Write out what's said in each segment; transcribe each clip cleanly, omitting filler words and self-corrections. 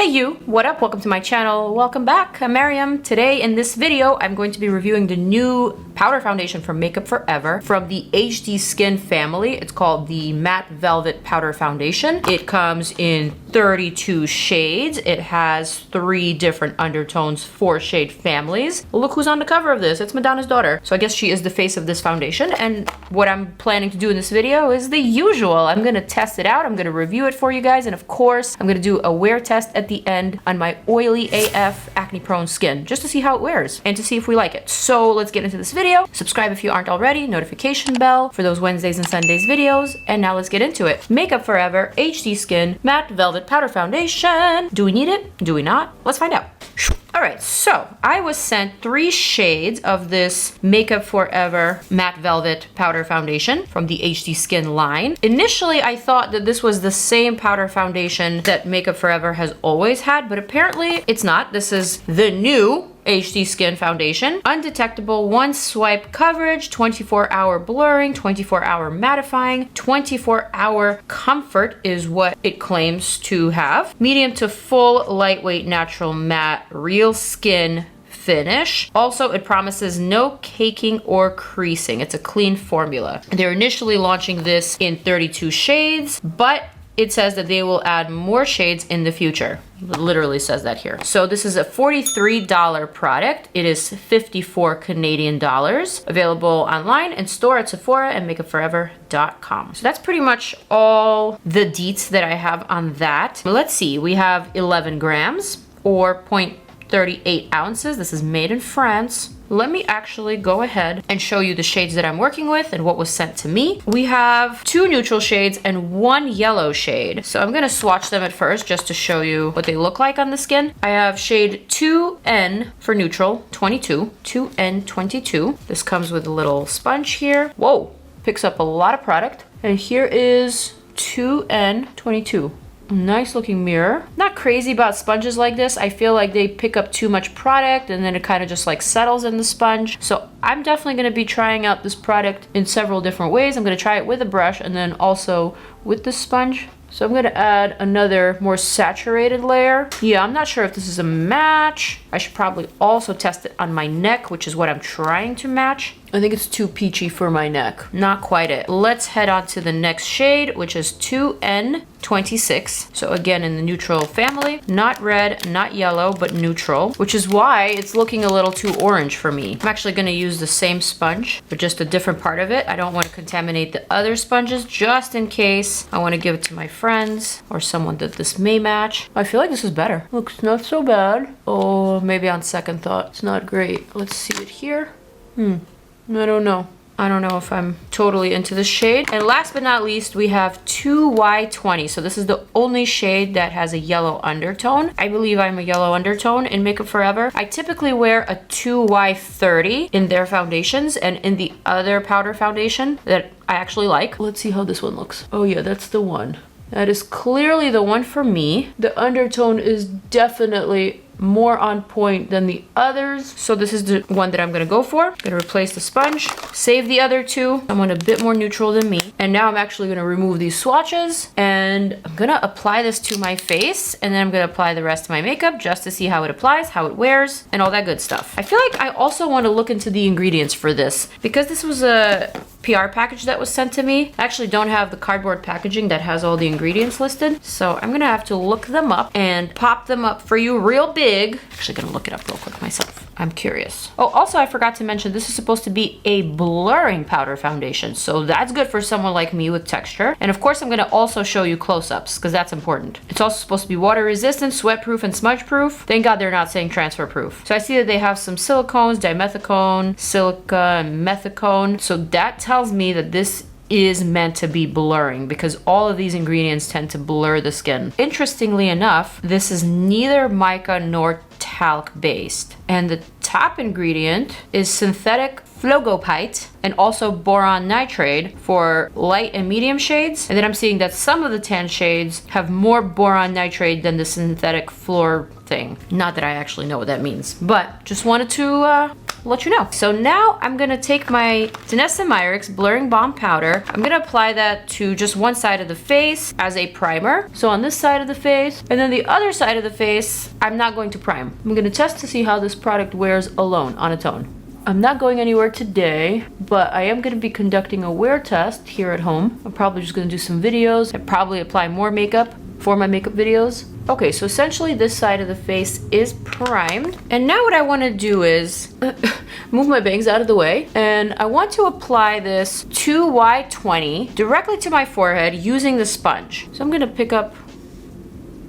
Hey you, what up? Welcome to my channel. Welcome back. I'm Maryam. Today in this video, I'm going to be reviewing the new powder foundation from Makeup Forever from the HD Skin family. It's called the Matte Velvet Powder Foundation. It comes in 32 shades. It has 3 different undertones, 4 shade families. Look who's on the cover of this. It's Madonna's daughter. So I guess she is the face of this foundation. And what I'm planning to do in this video is the usual. I'm gonna test it out. I'm gonna review it for you guys. And of course, I'm gonna do a wear test at the end on my oily AF acne prone skin, just to see how it wears and to see if we like it. So let's get into this video. Subscribe if you aren't already, notification bell for those Wednesdays and Sundays videos. And now let's get into it. Makeup Forever HD Skin Matte Velvet Powder Foundation. Do we need it? Do we not? Let's find out. All right, so I was sent 3 shades of this Makeup Forever Matte Velvet Powder Foundation from the HD Skin line. Initially, I thought that this was the same powder foundation that Makeup Forever has always had, but apparently it's not. This is the new HD Skin foundation. Undetectable 1 swipe coverage, 24-hour blurring, 24-hour mattifying, 24-hour comfort is what it claims to have. Medium to full lightweight natural matte real skin finish. Also, it promises no caking or creasing. It's a clean formula. They're initially launching this in 32 shades, but it says that they will add more shades in the future. It literally says that here. So this is a $43 product. It is 54 Canadian dollars. Available online in store at Sephora and makeupforever.com. So that's pretty much all the deets that I have on that. Let's see, we have 11 grams or 0.38 ounces. This is made in France. Let me actually go ahead and show you the shades that I'm working with and what was sent to me. We have 2 neutral shades and 1 yellow shade. So I'm gonna swatch them at first just to show you what they look like on the skin. I have shade 2N for neutral, 22, 2N22. This comes with a little sponge here. Whoa, picks up a lot of product. And here is 2N22. Nice looking mirror. Not crazy about sponges like this. I feel like they pick up too much product and then it kind of just like settles in the sponge. So I'm definitely going to be trying out this product in several different ways. I'm going to try it with a brush and then also with the sponge. So I'm going to add another more saturated layer. Yeah, I'm not sure if this is a match. I should probably also test it on my neck, which is what I'm trying to match. I think it's too peachy for my neck. Not quite it. Let's head on to the next shade, which is 2N26. So again, in the neutral family. Not red, not yellow, but neutral, which is why it's looking a little too orange for me. I'm actually going to use the same sponge, but just a different part of it. I don't want to contaminate the other sponges just in case. I want to give it to my friends or someone that this may match. I feel like this is better. Looks not so bad. Oh, maybe on second thought, it's not great. Let's see it here. I don't know. I don't know if I'm totally into this shade. And last but not least, we have 2Y20. So this is the only shade that has a yellow undertone. I believe I'm a yellow undertone in Makeup Forever. I typically wear a 2Y30 in their foundations and in the other powder foundation that I actually like. Let's see how this one looks. Oh yeah, that's the one. That is clearly the one for me. The undertone is definitely more on point than the others. So this is the one that I'm gonna go for. I'm gonna replace the sponge, save the other 2. Someone a bit more neutral than me. And now I'm actually gonna remove these swatches and I'm gonna apply this to my face and then I'm gonna apply the rest of my makeup just to see how it applies, how it wears, and all that good stuff. I feel like I also wanna look into the ingredients for this because this was a PR package that was sent to me. I actually don't have the cardboard packaging that has all the ingredients listed. So I'm gonna have to look them up and pop them up for you real big. Actually gonna look it up real quick myself. I'm curious. Oh, also I forgot to mention this is supposed to be a blurring powder foundation. So that's good for someone like me with texture. And of course I'm gonna also show you close-ups because that's important. It's also supposed to be water resistant, sweat proof, and smudge proof. Thank God they're not saying transfer proof. So I see that they have some silicones, dimethicone, silica, and methicone. So that tells me that this is meant to be blurring because all of these ingredients tend to blur the skin. Interestingly enough, this is neither mica nor talc based. And the top ingredient is synthetic phlogopite and also boron nitrate for light and medium shades. And then I'm seeing that some of the tan shades have more boron nitrate than the synthetic fluor thing. Not that I actually know what that means, but just wanted to let you know. So now I'm gonna take my DANESSA MYRICKS Blurring Balm Powder. I'm gonna apply that to just one side of the face as a primer. So on this side of the face, and then the other side of the face, I'm not going to prime. I'm gonna test to see how this product wears alone on its own. I'm not going anywhere today, but I am gonna be conducting a wear test here at home. I'm probably just gonna do some videos and probably apply more makeup for my makeup videos. Okay, so essentially this side of the face is primed. And now what I wanna do is move my bangs out of the way. And I want to apply this 2Y20 directly to my forehead using the sponge. So I'm gonna pick up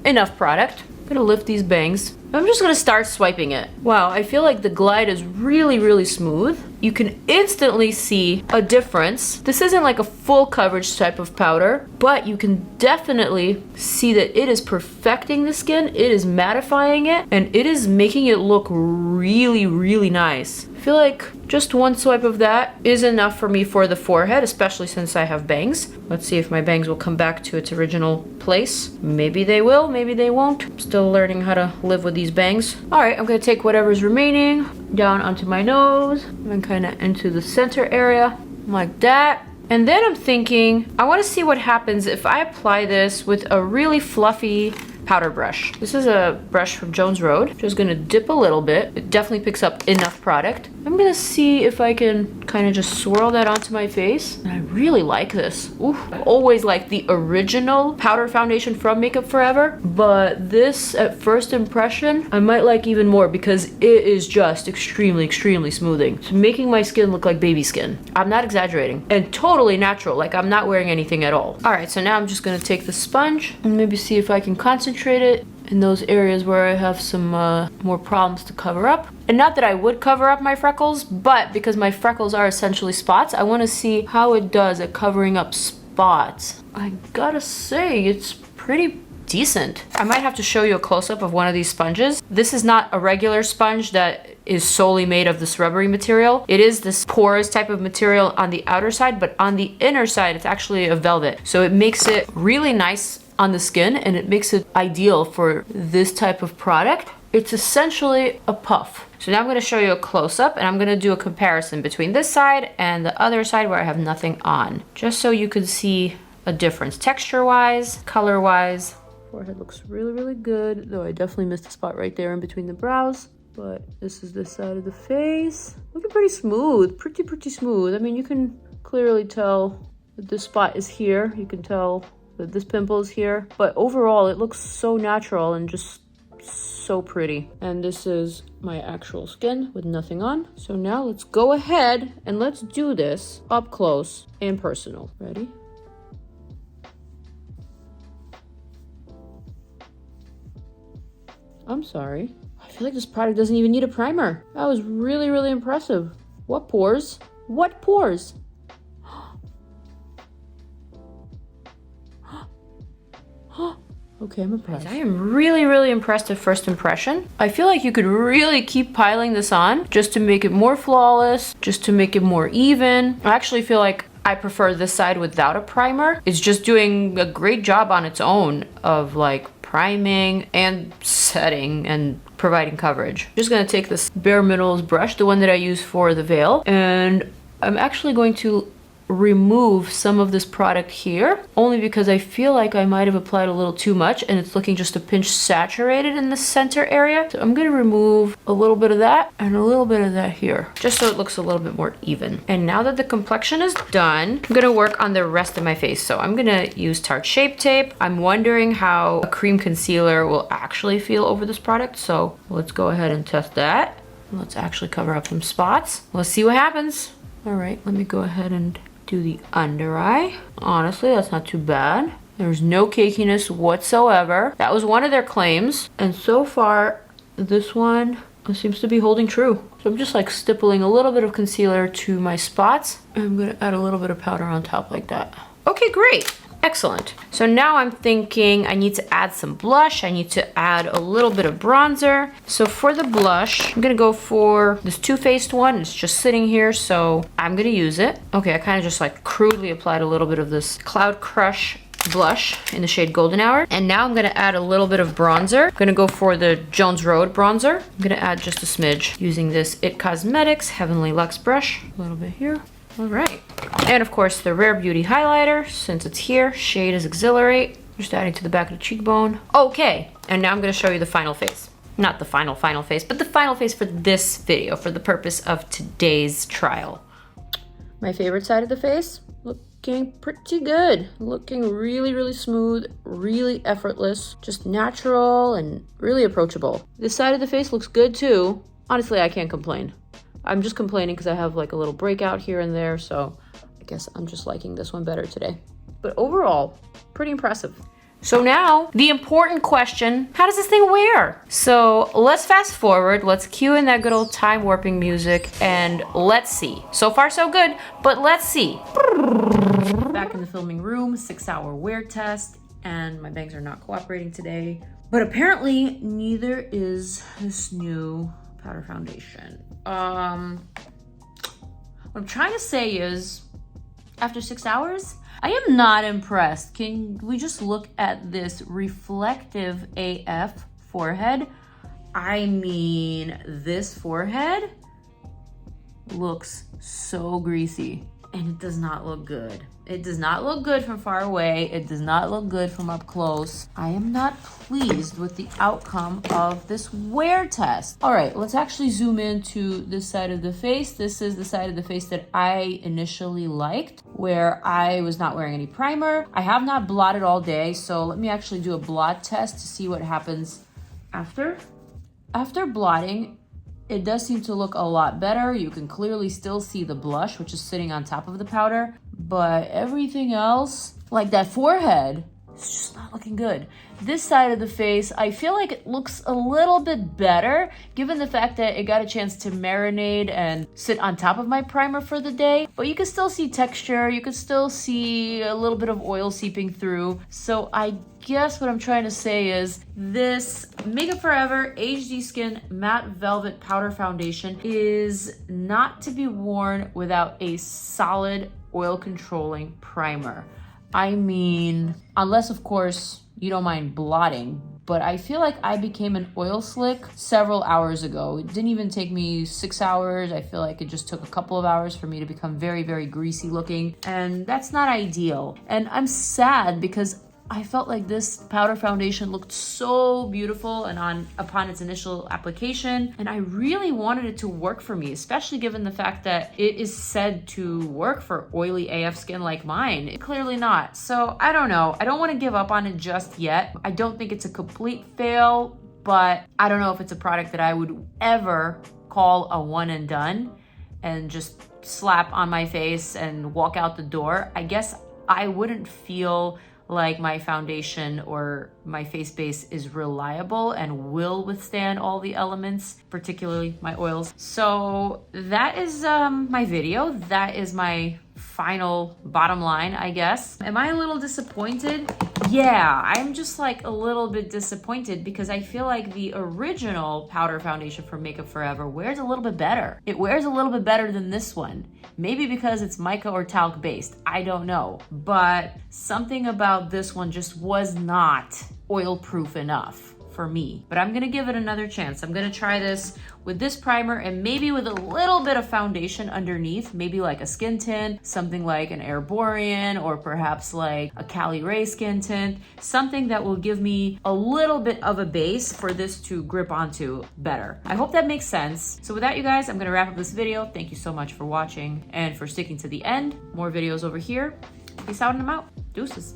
enough product. I'm gonna lift these bangs. I'm just gonna start swiping it. Wow, I feel like the glide is really, really smooth. You can instantly see a difference. This isn't like a full coverage type of powder, but you can definitely see that it is perfecting the skin, it is mattifying it, and it is making it look really, really nice. I feel like just one swipe of that is enough for me for the forehead, especially since I have bangs. Let's see if my bangs will come back to its original place. Maybe they will, maybe they won't. I'm still learning how to live with these bangs. All right, I'm gonna take whatever's remaining down onto my nose and kind of into the center area like that. And then I'm thinking, I want to see what happens if I apply this with a really fluffy powder brush. This is a brush from Jones Road. Just gonna dip a little bit. It definitely picks up enough product. I'm gonna see if I can kind of just swirl that onto my face. And I really like this. Ooh, I always liked the original powder foundation from Makeup Forever, but this at first impression, I might like even more because it is just extremely, extremely smoothing. It's making my skin look like baby skin. I'm not exaggerating. And totally natural, like I'm not wearing anything at all. All right, so now I'm just gonna take the sponge and maybe see if I can concentrate it in those areas where I have some more problems to cover up. And not that I would cover up my freckles, but because my freckles are essentially spots, I want to see how it does at covering up spots. I gotta say, it's pretty decent. I might have to show you a close-up of one of these sponges. This is not a regular sponge that is solely made of this rubbery material. It is this porous type of material on the outer side, but on the inner side, it's actually a velvet. So it makes it really nice on the skin, and it makes it ideal for this type of product. It's essentially a puff. So now I'm gonna show you a close-up, and I'm gonna do a comparison between this side and the other side where I have nothing on, just so you can see a difference texture-wise, color-wise. Forehead looks really, really good, though I definitely missed a spot right there in between the brows. But this is this side of the face. Looking pretty smooth, pretty smooth. I mean, you can clearly tell that this spot is here. You can tell that this pimple is here, but overall it looks so natural and just so pretty. And this is my actual skin with nothing on. So now let's go ahead and let's do this up close and personal. Ready? I'm sorry. I feel like this product doesn't even need a primer. That was really, really impressive. What pores? What pores? Okay, I'm impressed. I am really, really impressed at first impression. I feel like you could really keep piling this on just to make it more flawless, just to make it more even. I actually feel like I prefer this side without a primer. It's just doing a great job on its own of like priming and setting and providing coverage. I'm just gonna take this Bare Minerals brush, the one that I use for the veil, and I'm actually going to remove some of this product here, only because I feel like I might have applied a little too much and it's looking just a pinch saturated in the center area. So I'm gonna remove a little bit of that and a little bit of that here, just so it looks a little bit more even. And now that the complexion is done, I'm gonna work on the rest of my face. So I'm gonna use Tarte Shape Tape. I'm wondering how a cream concealer will actually feel over this product. So let's go ahead and test that. Let's actually cover up some spots. Let's see what happens. All right, let me go ahead and do the under eye. Honestly, that's not too bad. There's no cakiness whatsoever. That was one of their claims. And so far, this one seems to be holding true. So I'm just like stippling a little bit of concealer to my spots. And I'm gonna add a little bit of powder on top like that. Okay, great. Excellent. So now I'm thinking I need to add some blush. I need to add a little bit of bronzer. So for the blush, I'm gonna go for this Too Faced one. It's just sitting here, so I'm gonna use it. Okay, I kind of just like crudely applied a little bit of this Cloud Crush blush in the shade Golden Hour. And now I'm gonna add a little bit of bronzer. I'm gonna go for the Jones Road bronzer. I'm gonna add just a smidge using this IT Cosmetics Heavenly Luxe brush. A little bit here. All right. And of course the Rare Beauty highlighter, since it's here, shade is Exhilarate. Just adding to the back of the cheekbone. Okay, and now I'm gonna show you the final face. Not the final face, but the final face for this video, for the purpose of today's trial. My favorite side of the face, looking pretty good. Looking really, really smooth, really effortless, just natural and really approachable. This side of the face looks good too. Honestly, I can't complain. I'm just complaining because I have like a little breakout here and there, so I guess I'm just liking this one better today. But overall, pretty impressive. So now, the important question, how does this thing wear? So let's fast forward, let's cue in that good old time warping music, and let's see. So far so good, but let's see. Back in the filming room, 6-hour wear test, and my bangs are not cooperating today. But apparently, neither is this new powder foundation. What I'm trying to say is, after 6 hours, I am not impressed. Can we just look at this reflective AF forehead? I mean, this forehead looks so greasy and it does not look good. It does not look good from far away. It does not look good from up close. I am not pleased with the outcome of this wear test. All right, let's actually zoom into this side of the face. This is the side of the face that I initially liked, where I was not wearing any primer. I have not blotted all day, so let me actually do a blot test to see what happens after. After blotting, it does seem to look a lot better. You can clearly still see the blush, which is sitting on top of the powder, but everything else, like that forehead, it's just not looking good. This side of the face, I feel like it looks a little bit better, given the fact that it got a chance to marinate and sit on top of my primer for the day. But you can still see texture, you can still see a little bit of oil seeping through. So I guess what I'm trying to say is this Makeup Forever HD Skin Matte Velvet Powder Foundation is not to be worn without a solid oil controlling primer. I mean, unless of course you don't mind blotting, but I feel like I became an oil slick several hours ago. It didn't even take me 6 hours. I feel like it just took a couple of hours for me to become very, very greasy looking, and that's not ideal. And I'm sad because I felt like this powder foundation looked so beautiful and upon its initial application, and I really wanted it to work for me, especially given the fact that it is said to work for oily AF skin like mine. Clearly not. So I don't know. I don't want to give up on it just yet. I don't think it's a complete fail, but I don't know if it's a product that I would ever call a one and done and just slap on my face and walk out the door. I guess I wouldn't feel like my foundation or my face base is reliable and will withstand all the elements, particularly my oils. So that is my video. That is my final bottom line, I guess. Am I a little disappointed? Yeah, I'm just like a little bit disappointed because I feel like the original powder foundation from Makeup Forever wears a little bit better. It wears a little bit better than this one. Maybe because it's mica or talc based, I don't know. But something about this one just was not oil proof enough for me. But I'm gonna give it another chance. I'm gonna try this with this primer and maybe with a little bit of foundation underneath, maybe like a skin tint, something like an Airborean or perhaps like a Cali Ray skin tint, something that will give me a little bit of a base for this to grip onto better. I hope that makes sense. So with that, you guys, I'm gonna wrap up this video. Thank you so much for watching and for sticking to the end. More videos over here. Peace out and I'm out. Deuces.